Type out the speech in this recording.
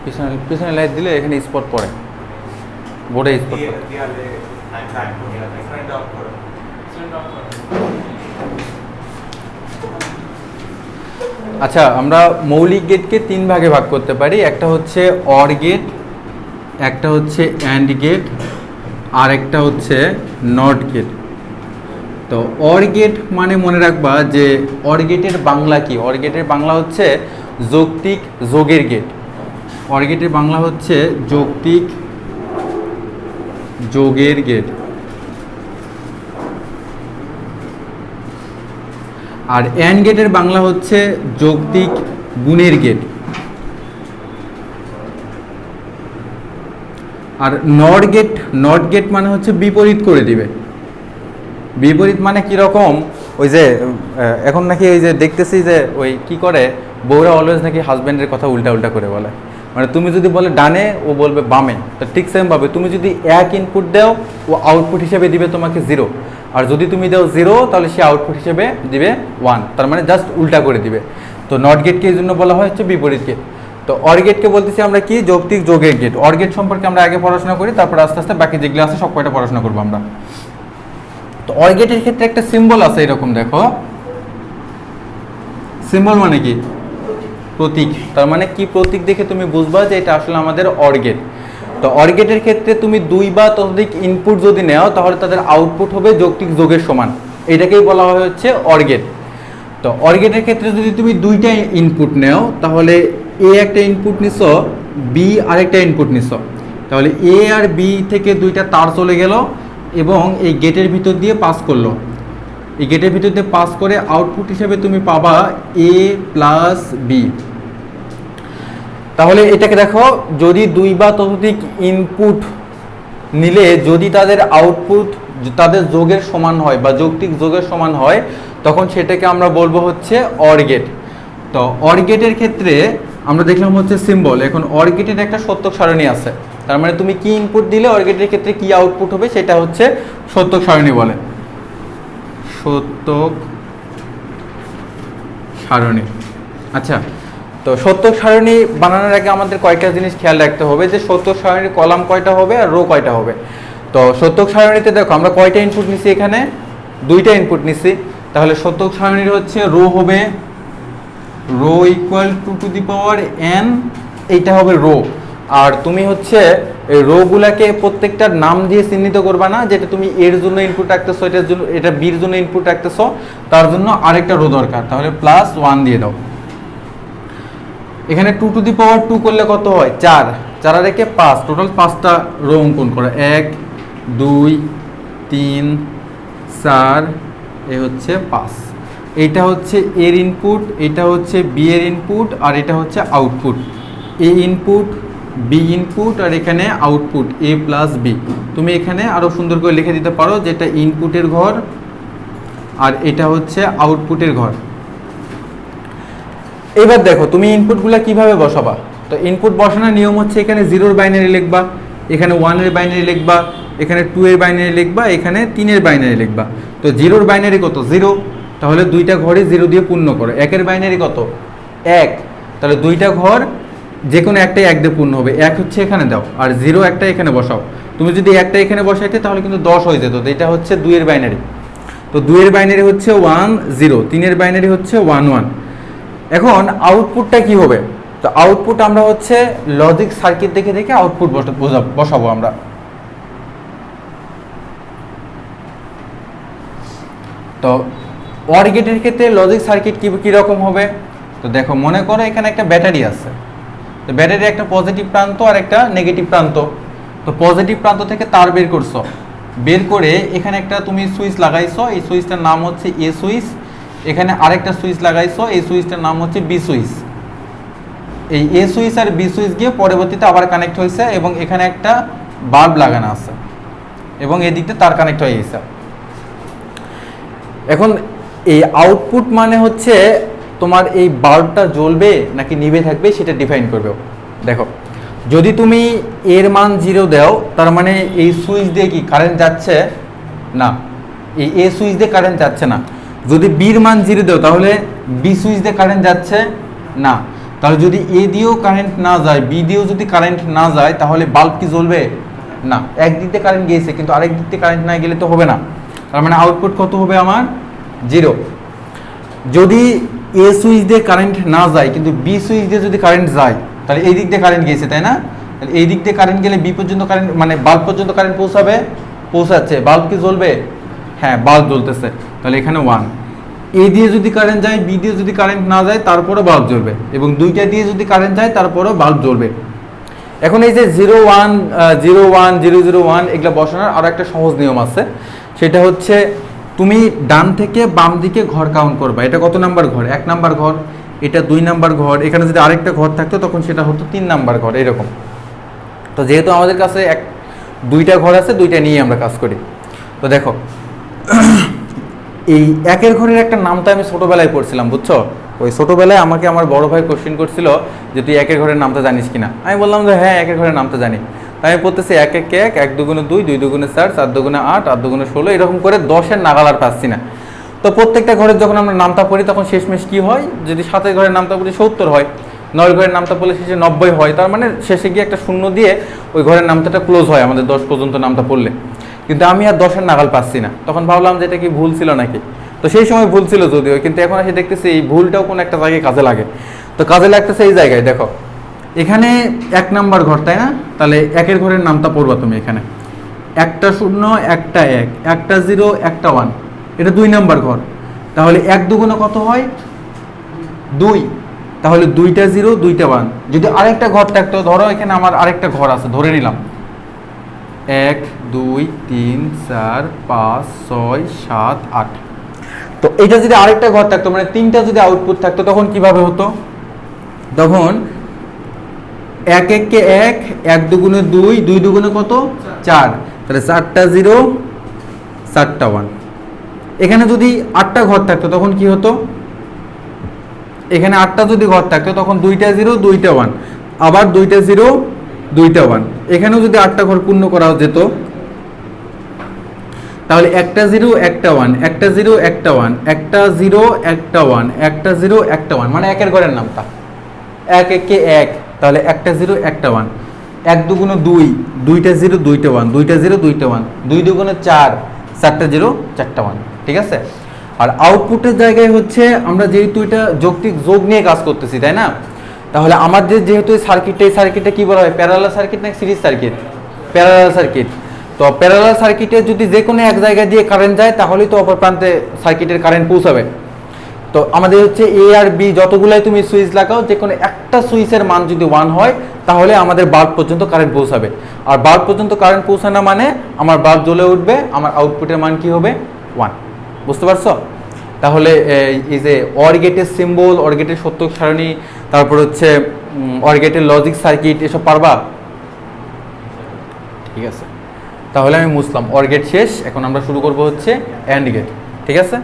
পিছনে পিছনে লাইট দিলে এখানে স্পট পড়ে, বোর্ডে স্পট পড়ে। আচ্ছা, আমরা মৌলিক গেটকে 3 ভাগে ভাগ করতে পারি। একটা হচ্ছে অর গেট, একটা হচ্ছে অ্যান্ড গেট, আর একটা হচ্ছে নট গেট। তো অর গেট মানে মনে রাখবা যে অর গেটের বাংলা কি? অর গেটের বাংলা হচ্ছে যৌক্তিক যোগের গেট। অর গেটের বাংলা হচ্ছে যৌক্তিক যোগের গেট। আর অ্যান্ড গেটের বাংলা হচ্ছে যৌক্তিক গুণের গেট। আর নট গেট, নট গেট মানে হচ্ছে বিপরীত করে দিবে। বিপরীত মানে কীরকম? ওই যে এখন নাকি ওই যে দেখতেছি যে ওই কি করে বউরা অলওয়েজ নাকি হাজব্যান্ডের কথা উল্টা উল্টা করে বলে। মানে তুমি যদি বলে ডানে, ও বলবে বামে। তো ঠিক সেমভাবে তুমি যদি এক ইনপুট দাও, ও আউটপুট হিসেবে দিবে তোমাকে 0। আর যদি তুমি দাও 0, তাহলে সে আউটপুট হিসেবে দিবে 1। তার মানে জাস্ট উল্টা করে দিবে। তো নট গেটকে এই জন্য বলা হয় হচ্ছে বিপরীত গেট। তো অর গেটকে বলতেছি আমরা কি? যৌক্তিক যোগের গেট। অর গেট সম্পর্কে আমরা আগে পড়াশোনা করি, তারপর আস্তে আস্তে বাকি যেগুলো আছে সব কয়টা পড়াশোনা করবো আমরা। তো অর গেটের ক্ষেত্রে একটা সিম্বল আছে এরকম, দেখো। সিম্বল মানে কি? প্রতীক। তার মানে কি প্রতীক দেখে তুমি বুঝবা যে এটা আসলে আমাদের অর গেট। তো অর গেটের ক্ষেত্রে তুমি 2 বা ততোধিক ইনপুট যদি নাও, তাহলে তাদের আউটপুট হবে যৌক্তিক যোগের সমান। এটাকেই বলা হয় হচ্ছে অর গেট। তো অর গেটের ক্ষেত্রে যদি তুমি 2টা ইনপুট নাও, তাহলে এ একটা ইনপুট নিছো, বি আরেকটা ইনপুট নিছো, তাহলে এ আর বি থেকে 2টা তার চলে গেল এবং এই গেটের ভিতর দিয়ে পাস করলো। এই গেটের ভিতর দিয়ে পাস করে আউটপুট হিসেবে তুমি পাবা এ প্লাস বি। তাহলে এটাকে দেখো, যদি 2 বা ততোধিক ইনপুট নিলে যদি তাদের আউটপুট তাদের যোগের সমান হয় বা যৌক্তিক যোগের সমান হয়, তখন সেটাকে আমরা বলবো হচ্ছে অর গেট। তো অর গেটের ক্ষেত্রে আমরা দেখলাম হচ্ছে সিম্বল। এখন অর গেটের একটা সত্যক সারণী আছে। তার মানে তুমি কি ইনপুট দিলে অর গেটের ক্ষেত্রে কি আউটপুট হবে সেটা হচ্ছে সত্যক সারণী বলে। সত্যক সারণী। আচ্ছা, তো সত্যক সারণী বানানোর আগে আমাদের কয়েকটা জিনিস খেয়াল রাখতে হবে, যে সত্যক সারণীর কলাম কয়টা হবে আর রো কয়টা হবে। তো সত্যক সারণীতে দেখো আমরা কয়টা ইনপুট নিছি? এখানে 2টা ইনপুট নিছি। তাহলে সত্যক সারণীর হচ্ছে রো হবে row equal to the power n, এইটা হবে রো। আর তুমি হচ্ছে এই রোগুলাকে প্রত্যেকটার নাম দিয়ে চিহ্নিত করবা না, যেটা তুমি এর জন্য ইনপুট রাখতেছো, এটার জন্য, এটা বির জন্য ইনপুট রাখতেছো, তার জন্য আরেকটা রো দরকার। তাহলে +1 দিয়ে দাও। এখানে 2 টু দি পাওয়ার 2 করলে কত হয়? 4। 4 আর একে 5, টোটাল 5টা রো অঙ্কন করো। 1 2 3 4, এ হচ্ছে 5। এইটা হচ্ছে এর ইনপুট, এটা হচ্ছে বি এর ইনপুট, আর এটা হচ্ছে আউটপুট। এ ইনপুট, বি ইনপুট, আর এখানে আউটপুট এ প্লাস বি। তুমি এখানে আরও সুন্দর করে লিখে দিতে পারো যেটা ইনপুটের ঘর আর এটা হচ্ছে আউটপুটের ঘর। এবার দেখো তুমি ইনপুটগুলো কিভাবে বসাবা। তো ইনপুট বসানোর নিয়ম হচ্ছে, এখানে 0-র বাইনারি লিখবা, এখানে 1-এর বাইনারি লিখবা, এখানে 2-এর বাইনারি লিখবা, এখানে 3-এর বাইনারি লিখবা। তো 0-র বাইনারি কত? 0। তাহলে 2টা ঘরে 0 দিয়ে পূর্ণ করো। 1-এর বাইনারি কত? 1। তাহলে 2টা ঘর যে কোনো একটাই 1 দিয়ে পূর্ণ হবে। 1 হচ্ছে এখানে দাও, আর 0 একটা এখানে বসাও। তুমি যদি একটা এখানে বসাইতে তাহলে কিন্তু 10 হয়ে যেত। তো এটা হচ্ছে 2-এর বাইনারি। তো 2-এর বাইনারি হচ্ছে 1 0, 3-এর বাইনারি হচ্ছে 1 1। এখন আউটপুটটা কি হবে? তো আউটপুট আমরা হচ্ছে লজিক সার্কিট দেখে দেখে আউটপুট বসাবো আমরা। তো অর গেটের ক্ষেত্রে লজিক সার্কিট কি রকম হবে? তো দেখো, মনে করো এখানে একটা ব্যাটারি আছে। তো ব্যাটারির একটা পজিটিভ প্রান্ত আর একটা নেগেটিভ প্রান্ত। তো পজিটিভ প্রান্ত থেকে তার বের করছো, বের করে এখানে একটা তুমি সুইচ লাগাইছো, এই সুইচটার নাম হচ্ছে এ সুইচ। এখানে আরেকটা সুইচ লাগাইছো, এই সুইচটার নাম হচ্ছে বি সুইচ। এই এ সুইচ আর বি সুইচ গিয়ে পরবর্তীতে আবার কানেক্ট হয়েছে এবং এখানে একটা বাল্ব লাগানো আছে এবং এদিকটা তার কানেক্ট হয়ে গেছে। এখন এই আউটপুট মানে হচ্ছে তোমার এই বাল্বটা জ্বলবে নাকি নিভে থাকবে সেটা ডিফাইন করবে। দেখো, যদি তুমি এর মান 0 দাও, তার মানে এই সুইচ দিয়ে কি কারেন্ট যাচ্ছে না, এই এ সুইচ দিয়ে কারেন্ট যাচ্ছে না। যদি বির মান 0 দাও, তাহলে বি সুইচ দিয়ে কারেন্ট যাচ্ছে না। তাহলে যদি এ দিয়েও কারেন্ট না যায়, বি দিয়েও যদি কারেন্ট না যায়, তাহলে বাল্ব কি জ্বলবে না। একদিক দিয়ে কারেন্ট গিয়েছে কিন্তু আরেক দিক দিয়ে কারেন্ট না গেলে তো হবে না। তার মানে আউটপুট কত হবে আমার 0। যদি এ সুইচ দিয়ে কারেন্ট না যায় কিন্তু বি সুইচ দিয়ে যদি কারেন্ট যায়, তাহলে এই দিক দিয়ে কারেন্ট গিয়েছে, তাই না? তাহলে এই দিক দিয়ে কারেন্ট গেলে বি পর্যন্ত কারেন্ট মানে বাল্ব পর্যন্ত কারেন্ট পৌঁছাচ্ছে, বাল্ব কি জ্বলবে? হ্যাঁ, বাল্ব জ্বলতেছে। তাহলে এখানে 1। এ দিয়ে যদি কারেন্ট যায়, বি দিয়ে যদি কারেন্ট না যায়, তারপরও বাল্ব জ্বলবে, এবং দুইটা দিয়ে যদি কারেন্ট যায় তারপরও বাল্ব জ্বলবে। এখন এই যে 0 1 0 1 0 0 1 এগুলো বসানোর আরও একটা সহজ নিয়ম আছে। সেটা হচ্ছে তুমি ডান থেকে বাম দিকে ঘর কাউন্ট করবা। এটা কত নাম্বার ঘর? 1 নাম্বার ঘর। এটা 2 নাম্বার ঘর। এখানে যদি আরেকটা ঘর থাকতো তখন সেটা হতো 3 নাম্বার ঘর, এরকম। তো যেহেতু আমাদের কাছে দুইটা ঘর আছে, দুইটা নিয়ে আমরা কাজ করি। তো দেখো, এই একের ঘরের একটা নামটা আমি ছোটোবেলায় পড়ছিলাম, বুঝছো? ওই ছোটোবেলায় আমাকে আমার বড় ভাই কোশ্চেন করছিল যে তুই একের ঘরের নামটা জানিস কিনা। আমি বললাম যে হ্যাঁ, একের ঘরের নামটা জানি। তাই আমি পড়তেছি 1 1 1, 1 2 2, 2 2 4, 4 2 8, 8 2 16, এরকম করে 10-এর নাগাল আর পাচ্ছি না। তো প্রত্যেকটা ঘরের যখন আমরা নামটা পড়ি তখন শেষমেশ কী হয়, যদি 7-এর ঘরের নামটা পড়ি 70 হয়, 9 ঘরের নামটা পড়লে শেষে 90 হয়। তার মানে শেষে গিয়ে একটা শূন্য দিয়ে ওই ঘরের নামটা ক্লোজ হয় আমাদের 10 পর্যন্ত নামটা পড়লে। কিন্তু আমি আর 10-এর নাগাল পাচ্ছি না। তখন ভাবলাম যে এটা কি ভুল ছিল নাকি। তো সেই সময় ভুল ছিল যদিও, কিন্তু এখন এসে দেখতেছি এই ভুলটাও কোনো একটা জায়গায় কাজে লাগে। তো কাজে লাগতেছে এই জায়গায়, দেখো এখানে 1 নাম্বার ঘর, তাই না? তাহলে একের ঘরের নামটা পড়বা তুমি এখানে। একটা 0 একটা 1, একটা 0 একটা 1, এটা 2 নাম্বার ঘর। তাহলে 1 2 কত হয়? 2। তাহলে 2টা 0 2টা 1। যদি আরেকটা ঘর থাকতো, ধরো এখানে আমার আরেকটা ঘর আছে, ধরে নিলাম 1 2 3 4 5 6 7 8। তো এটা যদি আরেকটা ঘর থাকতো, মানে 3টা যদি আউটপুট থাকতো, তখন কিভাবে হতো? তখন 1 1 কে 1, 1 2 2, 2 2 কত? 4। তাহলে 4টা 0 4টা 1। এখানে যদি 8টা ঘর থাকতো তখন কি হতো? এখানে 8টা যদি ঘর থাকতো তখন 2টা 0 2টা 1, আবার 2টা 0 2টা 1। এখানেও যদি 8টা ঘর পূর্ণ করা যেত, তাহলে একটা 0 একটা 1, একটা 0 একটা 1, একটা 0 একটা 1, একটা 0 একটা 1, মানে একের ঘরের নামটা 1 1 কে 1, তাহলে একটা 0 একটা 1, 1 2 2, 2টা 0 2টা 1, 2টা 0 2টা 1, 2 2 4, 4টা 0 4টা 1। ঠিক আছে? আর আউটপুটের জায়গায় হচ্ছে আমরা যেহেতু এটা যৌক্তিক যোগ নিয়ে কাজ করতেছি, তাই না? তাহলে আমাদের যেহেতু এই সার্কিটে কি বলা হয়? প্যারালাল সার্কিট না সিরিজ সার্কিট? Parallel circuit. তো প্যারালাল সার্কিটে যদি যে কোনো এক জায়গা দিয়ে কারেন্ট যায়, তাহলেই তো অপর প্রান্তে সার্কিটের কারেন্ট পৌঁছাবে। তো আমাদের হচ্ছে এ আর বি যতগুলাই তুমি সুইচ লাগাও, যে কোনো একটা সুইচের মান যদি 1 হয়, তাহলে আমাদের বাল্ব পর্যন্ত কারেন্ট পৌঁছাবে। আর বাল্ব পর্যন্ত কারেন্ট পৌঁছানো মানে আমার বাল্ব জ্বলে উঠবে, আমার আউটপুটের মান কি হবে? 1। বুঝতে পারছো? তাহলে এই যে অর গেটের সিম্বল, অর গেটের সত্যক সারণী, তারপর হচ্ছে অর গেটের লজিক সার্কিট, এসব পারবা? ঠিক আছে, তাহলে আমি মুছলাম। অর গেট শেষ, এখন আমরা শুরু করব হচ্ছে অ্যান্ড গেট। ঠিক আছে?